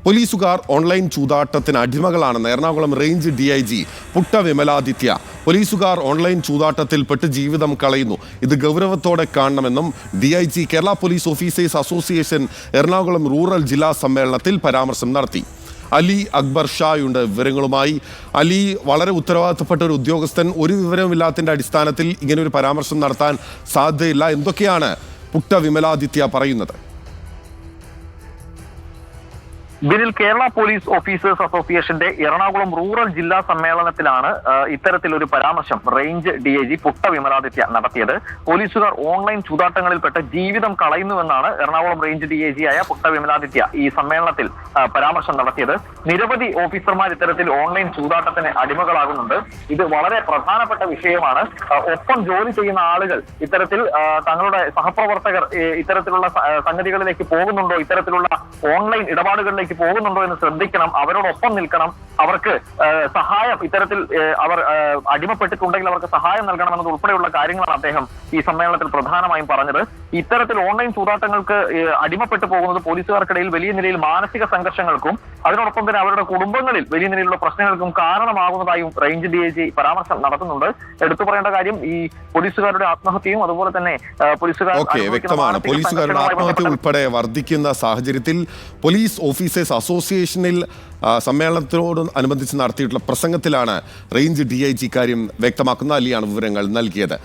പോലീസുകാർ ഓൺലൈൻ ചൂതാട്ടത്തിന് അടിമകളാണെന്ന് എറണാകുളം റേഞ്ച് DIG പുട്ട വിമലാദിത്യ. പോലീസുകാർ ഓൺലൈൻ ചൂതാട്ടത്തിൽപ്പെട്ട് ജീവിതം കളയുന്നു. ഇത് ഗൗരവത്തോടെ കാണണമെന്നും DIG Kerala police officers association Ernakulam rural ജില്ലാ സമ്മേളനത്തിൽ പരാമർശം നടത്തി. അലി അക്ബർ ഷായുണ്ട് വിവരങ്ങളുമായി. അലി, വളരെ ഉത്തരവാദിത്തപ്പെട്ട ഒരു ഉദ്യോഗസ്ഥൻ ഒരു വിവരവുമില്ലാത്തതിന്റെ അടിസ്ഥാനത്തിൽ ഇങ്ങനൊരു പരാമർശം നടത്താൻ സാധ്യതയില്ല. എന്തൊക്കെയാണ് പുട്ട വിമലാദിത്യ പറയുന്നത്? ബിനിൽ, കേരള പോലീസ് ഓഫീസേഴ്സ് അസോസിയേഷന്റെ എറണാകുളം റൂറൽ ജില്ലാ സമ്മേളനത്തിലാണ് ഇത്തരത്തിലൊരു പരാമർശം റേഞ്ച് DIG പുട്ട വിമലാദിത്യ നടത്തിയത്. പോലീസുകാർ ഓൺലൈൻ ചൂതാട്ടങ്ങളിൽപ്പെട്ട് ജീവിതം കളയുന്നുവെന്നാണ് എറണാകുളം റേഞ്ച് DIG ആയ പുട്ട വിമലാദിത്യ ഈ സമ്മേളനത്തിൽ പരാമർശം നടത്തിയത്. നിരവധി ഓഫീസർമാർ ഇത്തരത്തിൽ ഓൺലൈൻ ചൂതാട്ടത്തിന് അടിമകളാകുന്നുണ്ട്. ഇത് വളരെ പ്രധാനപ്പെട്ട വിഷയമാണ്. ഒപ്പം ജോലി ചെയ്യുന്ന ആളുകൾ ഇത്തരത്തിൽ തങ്ങളുടെ സഹപ്രവർത്തകർ ഇത്തരത്തിലുള്ള സംഗതികളിലേക്ക് പോകുന്നുണ്ടോ, ഇത്തരത്തിലുള്ള ഓൺലൈൻ ഇടപാടുകളിലേക്ക് പോകുന്നുണ്ടോ എന്ന് ശ്രദ്ധിക്കണം. അവരോടൊപ്പം നിൽക്കണം. അവർക്ക് സഹായം, ഇത്തരത്തിൽ അവർ അടിമപ്പെട്ടിട്ടുണ്ടെങ്കിൽ അവർക്ക് സഹായം നൽകണമെന്നത് ഉൾപ്പെടെയുള്ള കാര്യങ്ങളാണ് അദ്ദേഹം ഈ സമ്മേളനത്തിൽ പ്രധാനമായും പറഞ്ഞത്. ഇത്തരത്തിൽ ഓൺലൈൻ ചൂതാട്ടങ്ങൾക്ക് അടിമപ്പെട്ടു പോകുന്നത് പോലീസുകാർക്കിടയിൽ വലിയ നിലയിൽ മാനസിക സംഘർഷങ്ങൾക്കും അതിനോടൊപ്പം തന്നെ അവരുടെ കുടുംബങ്ങളിൽ വലിയ നിലയിലുള്ള പ്രശ്നങ്ങൾക്കും കാരണമാകുന്നതായും റേഞ്ച് DIG പരാമർശം നടത്തുന്നുണ്ട്. എടുത്തു പറയേണ്ട കാര്യം, ഈ പോലീസുകാരുടെ ആത്മഹത്യയും അതുപോലെ തന്നെ പോലീസുകാരുടെ ആത്മഹത്യ ഉൾപ്പെടെ വർദ്ധിക്കുന്ന സാഹചര്യത്തിൽ പോലീസ് ഓഫീസേഴ്സ് അസോസിയേഷനിൽ സമ്മേളനത്തോടനുബന്ധിച്ച് നടത്തിയിട്ടുള്ള പ്രസംഗത്തിലാണ് റേഞ്ച് DIG കാര്യം വ്യക്തമാക്കുന്ന. അലിയാണ് വിവരങ്ങൾ നൽകിയത്.